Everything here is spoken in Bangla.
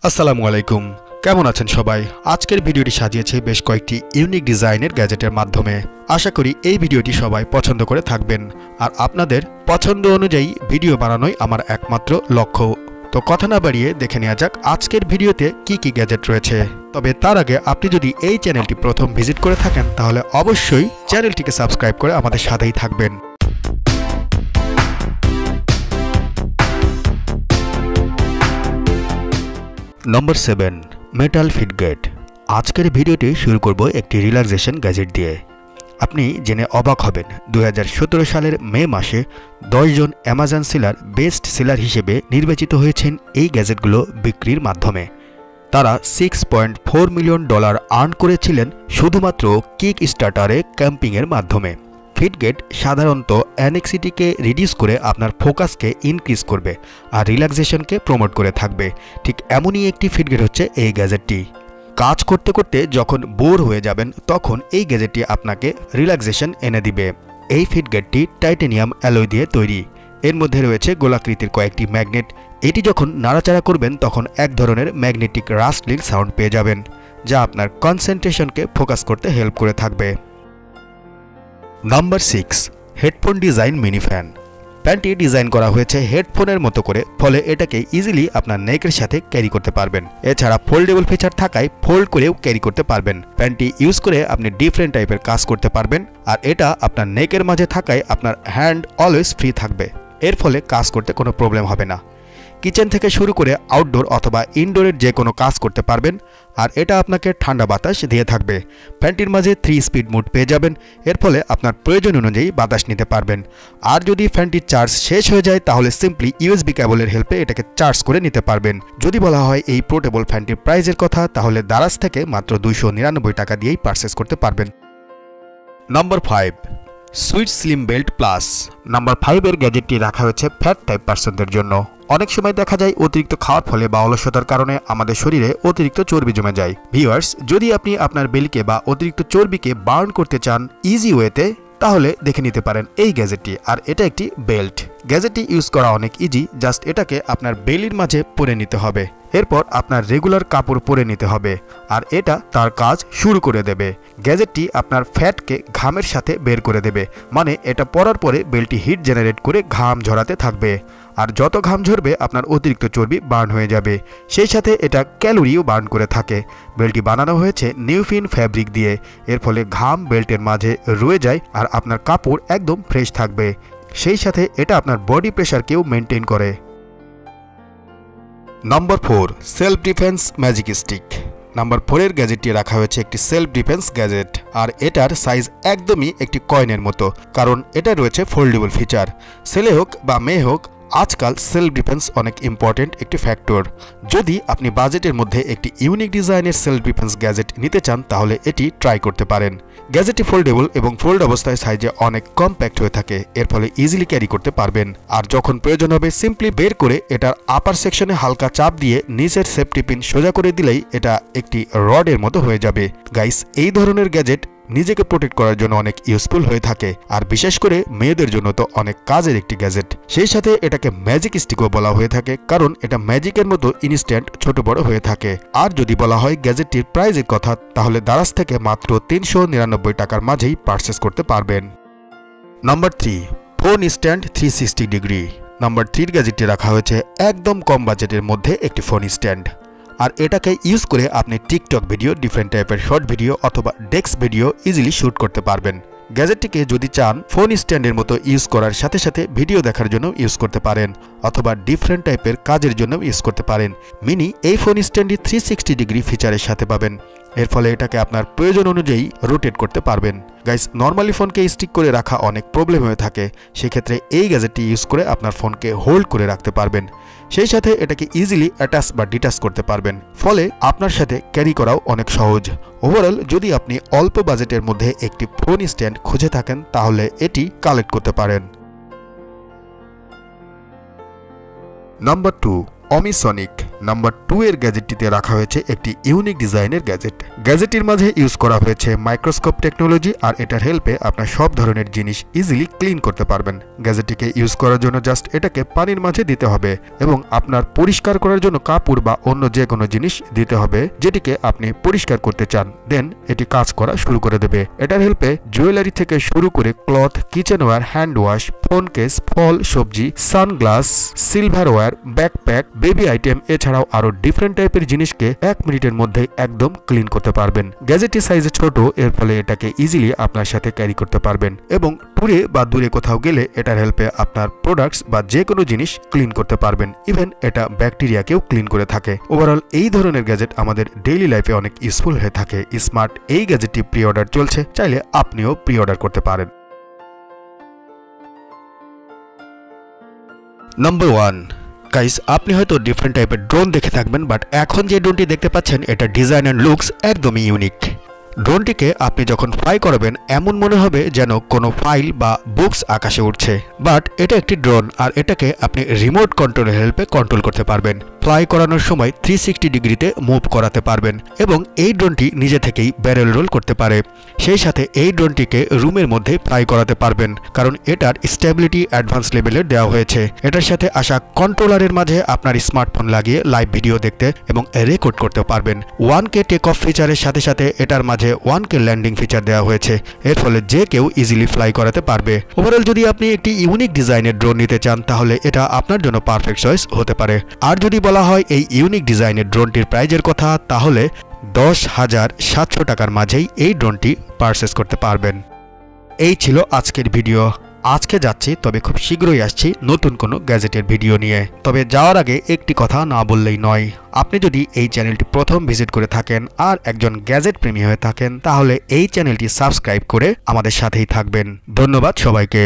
আসসালামু আলাইকুম, কেমন আছেন সবাই? আজকের ভিডিওটি সাজিয়েছি বেশ কয়েকটি ইউনিক ডিজাইনের গ্যাজেটের মাধ্যমে। আশা করি এই ভিডিওটি সবাই পছন্দ করে থাকবেন, আর আপনাদের পছন্দ অনুযায়ী ভিডিও বানানোই আমার একমাত্র লক্ষ্য। তো কথা না বাড়িয়ে দেখে নেওয়া যাক আজকের ভিডিওতে কি কি গ্যাজেট রয়েছে। তবে তার আগে আপনি যদি এই চ্যানেলটি প্রথম ভিজিট করে থাকেন তাহলে অবশ্যই চ্যানেলটিকে সাবস্ক্রাইব করে আমাদের সাথেই থাকবেন। নম্বর 7, মেটাল ফিডগেট। আজকের ভিডিওটি শুরু করব একটি রিল্যাক্সেশন গ্যাজেট দিয়ে। আপনি জেনে অবাক হবেন 2017 সালের মে মাসে 10 জন অ্যামাজন সেলার বেস্ট সেলার হিসেবে নির্বাচিত হয়েছেন এই গ্যাজেটগুলো বিক্রির মাধ্যমে। তারা $6.4 মিলিয়ন আর্ন করেছিলেন শুধুমাত্র কিক স্টার্টারে ক্যাম্পিংয়ের মাধ্যমে। ফিডগেট সাধারণত অ্যানেক্সিটিকে রিডিউস করে আপনার ফোকাসকে ইনক্রিজ করবে আর রিল্যাক্সেশনকে প্রমোট করে থাকবে। ঠিক এমনই একটি ফিডগেট হচ্ছে এই গ্যাজেটটি। কাজ করতে করতে যখন বোর হয়ে যাবেন তখন এই গ্যাজেটটি আপনাকে রিল্যাক্সেশন এনে দিবে। এই ফিডগেটটি টাইটেনিয়াম অ্যালয় দিয়ে তৈরি। এর মধ্যে রয়েছে গোলাকৃতির কয়েকটি ম্যাগনেট। এটি যখন নাড়াচাড়া করবেন তখন এক ধরনের ম্যাগনেটিক রাস্টলিং সাউন্ড পেয়ে যাবেন, যা আপনার কনসেন্ট্রেশনকে ফোকাস করতে হেল্প করে থাকবে। Number 6, headphone design mini fan. ফ্যানটি ডিজাইন করা হয়েছে হেডফোনের মতো করে, ফলে এটাকে ইজিলি আপনার নেকের সাথে ক্যারি করতে পারবেন। এছাড়া ফোল্ডেবল ফিচার থাকায় ফোল্ড করেও ক্যারি করতে পারবেন। ফ্যানটি ইউজ করে আপনি ডিফারেন্ট টাইপের কাজ করতে পারবেন, আর এটা আপনার নেকের মাঝে থাকায় আপনার হ্যান্ড অলওয়েজ ফ্রি থাকবে। এর ফলে কাজ করতে কোনো প্রবলেম হবে না। কিচেন থেকে শুরু করে আউটডোর অথবা ইনডোরের যে কোনো কাজ করতে পারবেন, আর এটা আপনাকে ঠান্ডা বাতাস দিয়ে থাকবে। ফ্যানটির মাঝে 3 স্পিড মোড পেয়ে যাবেন, এর ফলে আপনার প্রয়োজন অনুযায়ী বাতাস নিতে পারবেন। আর যদি ফ্যানটির চার্জ শেষ হয়ে যায় তাহলে সিম্পলি ইউএসবি কেবলের হেল্পে এটাকে চার্জ করে নিতে পারবেন। যদি বলা হয় এই পোর্টেবল ফ্যানটির প্রাইসের কথা, তাহলে দারাজ থেকে মাত্র 299 টাকা দিয়েই পারচেস করতে পারবেন। Number 5, sweet slim belt plus. Number 5 এর গ্যাজেটটি রাখা হয়েছে ফ্যাট টাইপ পার্সনদের জন্য। অনেক সময় দেখা যায় অতিরিক্ত খাওয়ার ফলে বা অলসতার কারণে আমাদের শরীরে অতিরিক্ত চর্বি জমে যায়। ভিউয়ার্স, যদি আপনি আপনার বেলিকে বা অতিরিক্ত চর্বিকে বার্ন করতে চান ইজি ওয়েতে, তাহলে দেখে নিতে পারেন এই গ্যাজেটটি। আর এটা একটি বেল্ট। গ্যাজেটটি ইউজ করা অনেক ইজি। জাস্ট এটাকে আপনার বেলির মাঝে পরে নিতে হবে, এরপর আপনার রেগুলার কাপড় পরে নিতে হবে, আর এটা তার কাজ শুরু করে দেবে। গ্যাজেটটি আপনার ফ্যাটকে ঘামের সাথে বের করে দেবে, মানে এটা পরার পরে বেল্টটি হিট জেনারেট করে ঘাম ঝরাতে থাকবে, আর যত ঘাম ঝরবে আপনার অতিরিক্ত চর্বি বার্ন হয়ে যাবে। সেই সাথে এটা ক্যালোরিও বার্ন করে থাকে। বেল্টটি বানানো হয়েছে নিউফিন ফ্যাব্রিক দিয়ে, এর ফলে ঘাম বেল্টের মাঝে রয়ে যায় আর আপনার কাপড় একদম ফ্রেশ থাকবে। সেই সাথে এটা আপনার বডি প্রেশারকেও মেনটেন করে। Number 4, self defence magic stick. Number 4 এর গ্যাজেটটি রাখা হয়েছে একটি সেলফ ডিফেন্স গ্যাজেট, আর এটার সাইজ একদমই একটি কয়েনের মতো, কারণ এটা রয়েছে ফোল্ডেবল ফিচার। ছেলে হোক বা মেয়ে হোক, আজকাল সেলফ ডিফেন্স অনেক ইম্পর্টেন্ট একটি ফ্যাক্টর। যদি আপনি বাজেটের মধ্যে একটি ইউনিক ডিজাইনের সেলফ ডিফেন্স গ্যাজেট নিতে চান তাহলে এটি ট্রাই করতে পারেন। গ্যাজেটটি ফোল্ডেবল এবং ফোল্ড অবস্থায় সাইজে অনেক কম্প্যাক্ট হয়ে থাকে, এর ফলে ইজিলি ক্যারি করতে পারবেন। আর যখন প্রয়োজন হবে সিম্পলি বের করে এটার আপার সেকশনে হালকা চাপ দিয়ে নিচের সেফটি পিন সোজা করে দিলেই এটা একটি রডের মতো হয়ে যাবে। গাইস, এই ধরনের গ্যাজেট নিজেকে প্রোটেক্ট করার জন্য অনেক ইউজফুল হয়ে থাকে, আর বিশেষ করে মেয়েদের জন্য তো অনেক কাজের একটি গ্যাজেট। সেই সাথে এটাকে ম্যাজিক স্টিকও বলা হয়ে থাকে, কারণ এটা ম্যাজিকের মতো ইনস্ট্যান্ট ছোট বড় হয়ে থাকে। আর যদি বলা হয় গ্যাজেটটির প্রাইসের কথা, তাহলে দারাজ থেকে মাত্র 399 টাকার মাঝেই পারচেস করতে পারবেন। Number 3, phone stand 360 degree. Number 3 গ্যাজেটটি রাখা হয়েছে একদম কম বাজেটের মধ্যে একটি ফোন স্ট্যান্ড, আর এটাকে ইউজ করে আপনি টিকটক ভিডিও, ডিফারেন্ট টাইপের শর্ট ভিডিও অথবা ডেস্ক ভিডিও ইজিলি শ্যুট করতে পারবেন। গ্যাজেটটিকে যদি চান ফোন স্ট্যান্ডের মতো ইউজ করার সাথে সাথে ভিডিও দেখার জন্য ইউজ করতে পারেন, অথবা ডিফারেন্ট টাইপের কাজের জন্য ইউজ করতে পারেন। মিনি এই ফোন স্ট্যান্ডটি 360 ডিগ্রি ফিচারের সাথে পাবেন, এর ফলে এটাকে আপনার প্রয়োজন অনুযায়ী রোটেট করতে পারবেন। গাইস, নর্মালি ফোনকে স্টিক করে রাখা অনেক প্রবলেম হয়ে থাকে, সেক্ষেত্রে এই গ্যাজেটটি ইউজ করে আপনার ফোনকে হোল্ড করে রাখতে পারবেন। সেই সাথে এটাকে ইজিলি অ্যাটাচ বা ডিটাচ করতে পারবেন, ফলে আপনার সাথে ক্যারি করাও অনেক সহজ। ওভারঅল যদি আপনি অল্প বাজেটের মধ্যে একটি ফোন স্ট্যান্ড খুঁজে থাকেন তাহলে এটি কালেক্ট করতে পারেন। Number 2, Omi Sonic। নাম্বার 2 এর গ্যাজেটটিতে রাখা হয়েছে একটি ইউনিক ডিজাইনের গ্যাজেট। গ্যাজেটটির মাঝে ইউজ করা হয়েছে মাইক্রোস্কোপ টেকনোলজি, আর এটার হেল্পে আপনার সব ধরনের জিনিস ইজিলি ক্লিন করতে পারবেন। গ্যাজেটটিকে ইউজ করার জন্য জাস্ট এটাকে পানির মাঝে দিতে হবে এবং আপনার পরিষ্কার করার জন্য কাপড় বা অন্য যে কোনো জিনিস দিতে হবে যেটিকে আপনি পরিষ্কার করতে চান, দেন এটি কাজ করা শুরু করে দেবে। এটার হেল্পে জুয়েলারি থেকে শুরু করে cloth, kitchenware, hand wash, phone case, ফল, সবজি, sunglass, silverware, backpack, baby item এছাড়াও আরো ডিফারেন্ট টাইপের জিনিসকে 1 মিনিটের মধ্যে একদম ক্লিন করতে পারবেন। গ্যাজেটটি সাইজে ছোট, এর ফলে এটাকে ইজিলি আপনার সাথে ক্যারি করতে পারবেন এবং ট্যুরে বা দূরে কোথাও গেলে এটার হেল্পে আপনার প্রোডাক্টস বা যে কোনো জিনিস ক্লিন করতে পারবেন। ইভেন এটা ব্যাকটেরিয়াকেও ক্লিন করে থাকে। ওভারঅল এই ধরনের গ্যাজেট আমাদের ডেইলি লাইফে অনেক ইউজফুল হয়ে থাকে। স্মার্ট এই গ্যাজেটটি প্রি অর্ডার চলছে, চাইলে আপনিও প্রি অর্ডার করতে পারেন। নাম্বার 1, গাইস, আপনি হয়তো ডিফারেন্ট টাইপের ড্রোন দেখে থাকবেন, বাট এখন যে ড্রোনটি দেখতে পাচ্ছেন এটা ডিজাইন অ্যান্ড লুকস একদমই ইউনিক। ড্রোনটিকে আপনি যখন ফ্লাই করাবেন এমন মনে হবে যেন কোনো ফাইল বা বুকস আকাশে উঠছে, বাট এটা একটি ড্রোন আর এটাকে আপনি রিমোট কন্ট্রোলের হেল্পে কন্ট্রোল করতে পারবেন। ফ্লাই করানোর সময় 360 ডিগ্রিতে মুভ করাতে পারবেন এবং এই ড্রোনটি নিজে থেকেই ব্যারেল রোল করতে পারে। সেই সাথে এই ড্রোনটিকে রুমের মধ্যে ফ্লাই করাতে পারবেন, কারণ এটার স্টেবিলিটি অ্যাডভান্স লেভেলের দেওয়া হয়েছে। এটার সাথে আসা কন্ট্রোলারের মাঝে আপনার স্মার্টফোন লাগিয়ে লাইভ ভিডিও দেখতে এবং রেকর্ড করতে পারবেন। 1K টেক অফ ফিচারের সাথে সাথে এটার মাঝে 1K ল্যান্ডিং ফিচার দেওয়া হয়েছে। এর ফলে যে কেউ ইজিলি ফ্লাই করাতে পারবে। ওভারঅল যদি আপনি একটি ইউনিক ডিজাইনের ড্রোন নিতে চান তাহলে এটা আপনার জন্য পারফেক্ট চয়েস হতে পারে। আর যদি বলা হয় এই ইউনিক ডিজাইনের ড্রোনটির প্রাইজের কথা, তাহলে 10,700 টাকার মাঝেই এই ড্রোনটি পারচেস করতে পারবেন। এই ছিল আজকের ভিডিও। আজকে যাচ্ছি, তবে খুব শীঘ্রই আসছি নতুন কোনো গ্যাজেটের ভিডিও নিয়ে। তবে যাওয়ার আগে একটি কথা না বললেই নয়, আপনি যদি এই চ্যানেলটি প্রথম ভিজিট করে থাকেন আর একজন গ্যাজেট প্রেমী হয়ে থাকেন তাহলে এই চ্যানেলটি সাবস্ক্রাইব করে আমাদের সাথেই থাকবেন। ধন্যবাদ সবাইকে।